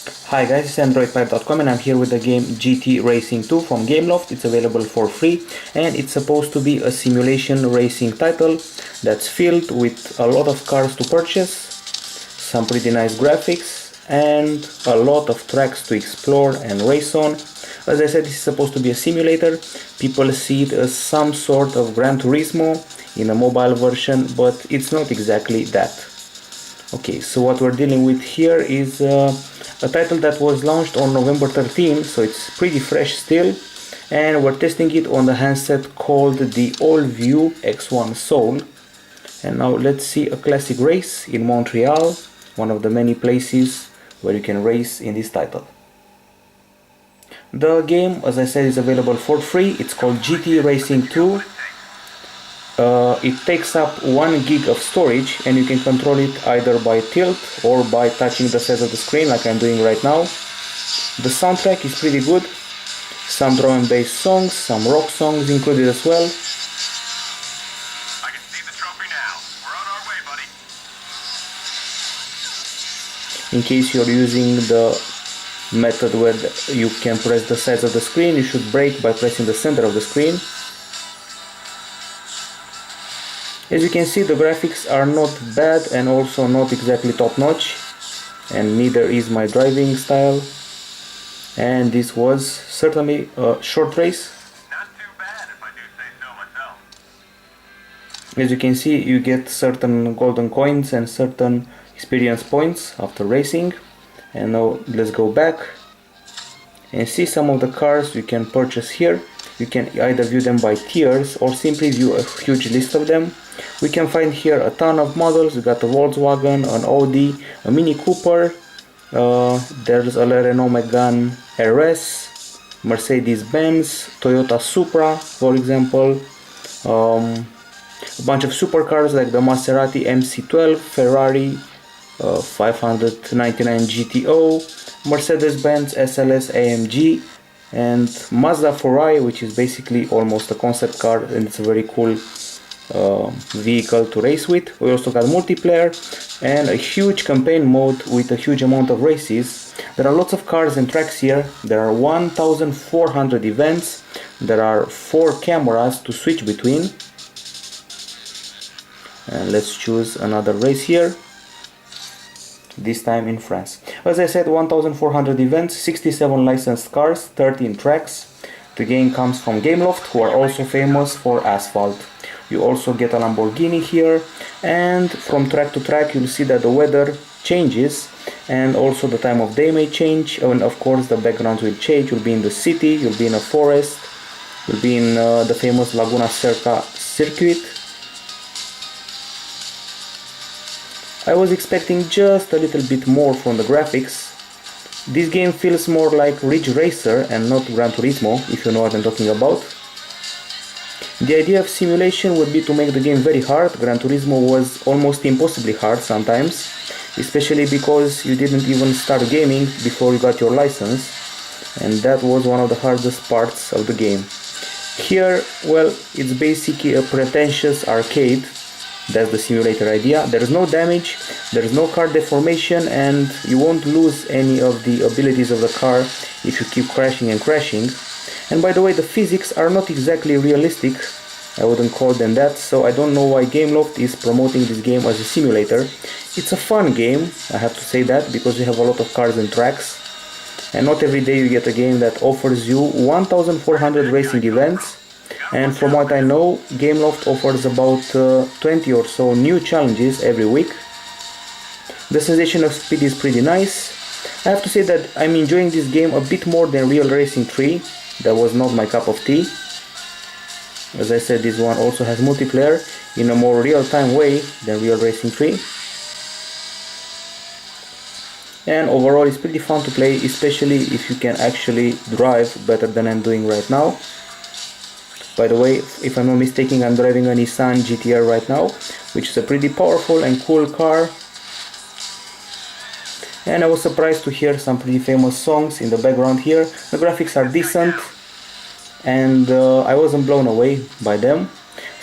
Hi guys, it's Androidpipe.com and I'm here with the game GT Racing 2 from Gameloft. It's available for free and it's supposed to be a simulation racing title that's filled with a lot of cars to purchase, some pretty nice graphics and a lot of tracks to explore and race on. As I said, this is supposed to be a simulator. People see it as some sort of Gran Turismo in a mobile version, but it's not exactly that. Okay, so what we're dealing with here is a title that was launched on November 13, so it's pretty fresh still, and we're testing it on the handset called the Allview X1 Soul. And now let's see a classic race in Montreal, one of the many places where you can race in this title. The game, as I said, is available for free. It's called GT Racing 2. It takes up 1 gig of storage and you can control it either by tilt or by touching the sides of the screen like I'm doing right now. The soundtrack is pretty good. Some drum and bass songs, some rock songs included as well. I can see the trophy now. We're on our way, buddy. In case you're using the method where you can press the sides of the screen, you should brake by pressing the center of the screen. As you can see, the graphics are not bad and also not exactly top-notch, and neither is my driving style. And this was certainly a short race. Not too bad if I do say so myself. As you can see, you get certain golden coins and certain experience points after racing. And now let's go back and see some of the cars you can purchase here. You can either view them by tiers or simply view a huge list of them. We can find here a ton of models. We got a Volkswagen, an Audi, a Mini Cooper, there's a Renault Megane RS, Mercedes-Benz, Toyota Supra, for example, a bunch of supercars like the Maserati MC12, Ferrari 599 GTO, Mercedes-Benz SLS AMG, and Mazda 4i, which is basically almost a concept car, and it's a very cool vehicle to race with. We also got multiplayer and a huge campaign mode with a huge amount of races. There are lots of cars and tracks here. There are 1,400 events. There are 4 cameras to switch between. And let's choose another race here, this time in France. As I said, 1,400 events, 67 licensed cars, 13 tracks. The game comes from Gameloft, who are also famous for Asphalt. You also get a Lamborghini here, and from track to track you'll see that the weather changes and also the time of day may change, and of course the backgrounds will change. You'll be in the city, you'll be in a forest, you'll be in the famous Laguna Seca circuit. I was expecting just a little bit more from the graphics. This game feels more like Ridge Racer and not Gran Turismo, if you know what I'm talking about. The idea of simulation would be to make the game very hard. Gran Turismo was almost impossibly hard sometimes, especially because you didn't even start gaming before you got your license, and that was one of the hardest parts of the game. Here, well, it's basically a pretentious arcade. That's the simulator idea. There is no damage, there is no car deformation, and you won't lose any of the abilities of the car if you keep crashing and crashing. And by the way, the physics are not exactly realistic. I wouldn't call them that, so I don't know why Gameloft is promoting this game as a simulator. It's a fun game, I have to say that, because you have a lot of cars and tracks. And not every day you get a game that offers you 1,400 racing events. And from what I know, Gameloft offers about 20 or so new challenges every week. The sensation of speed is pretty nice. I have to say that I'm enjoying this game a bit more than Real Racing 3. That was not my cup of tea. As I said, this one also has multiplayer in a more real-time way than Real Racing 3. And overall it's pretty fun to play, especially if you can actually drive better than I'm doing right now. By the way, if I'm not mistaken, I'm driving a Nissan GTR right now, which is a pretty powerful and cool car. And I was surprised to hear some pretty famous songs in the background here. The graphics are decent and I wasn't blown away by them.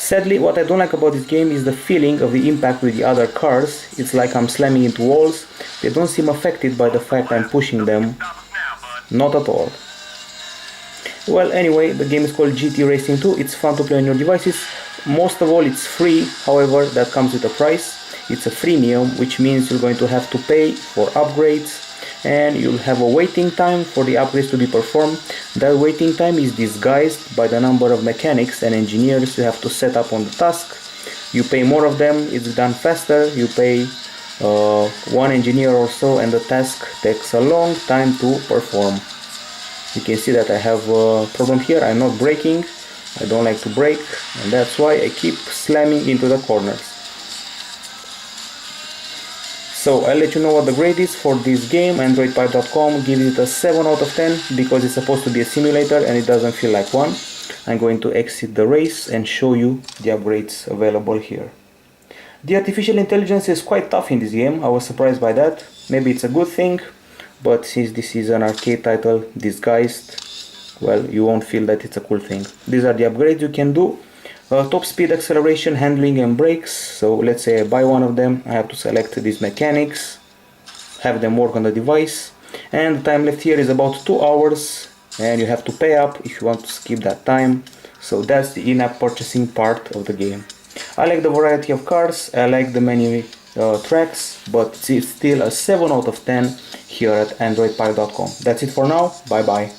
Sadly, what I don't like about this game is the feeling of the impact with the other cars. It's like I'm slamming into walls. They don't seem affected by the fact I'm pushing them. Stop us now, bud. Not at all. Well, anyway, the game is called GT Racing 2. It's fun to play on your devices. Most of all, it's free. However, that comes with a price. It's a freemium, which means you're going to have to pay for upgrades, and you'll have a waiting time for the upgrades to be performed. That waiting time is disguised by the number of mechanics and engineers you have to set up on the task. You pay more of them, it's done faster. You pay one engineer or so, and the task takes a long time to perform. You can see that I have a problem here. I'm not braking. I don't like to brake, and that's why I keep slamming into the corners. So I'll let you know what the grade is for this game. Androidpipe.com gives it a 7 out of 10 because it's supposed to be a simulator and it doesn't feel like one. I'm going to exit the race and show you the upgrades available here. The artificial intelligence is quite tough in this game. I was surprised by that. Maybe it's a good thing, but since this is an arcade title disguised, well, you won't feel that it's a cool thing. These are the upgrades you can do. Top speed, acceleration, handling and brakes. So let's say I buy one of them, I have to select these mechanics, have them work on the device, and the time left here is about 2 hours, and you have to pay up if you want to skip that time. So that's the in-app purchasing part of the game. I like the variety of cars, I like the many tracks, but it's still a 7 out of 10 here at Androidpipe.com. That's it for now, bye bye.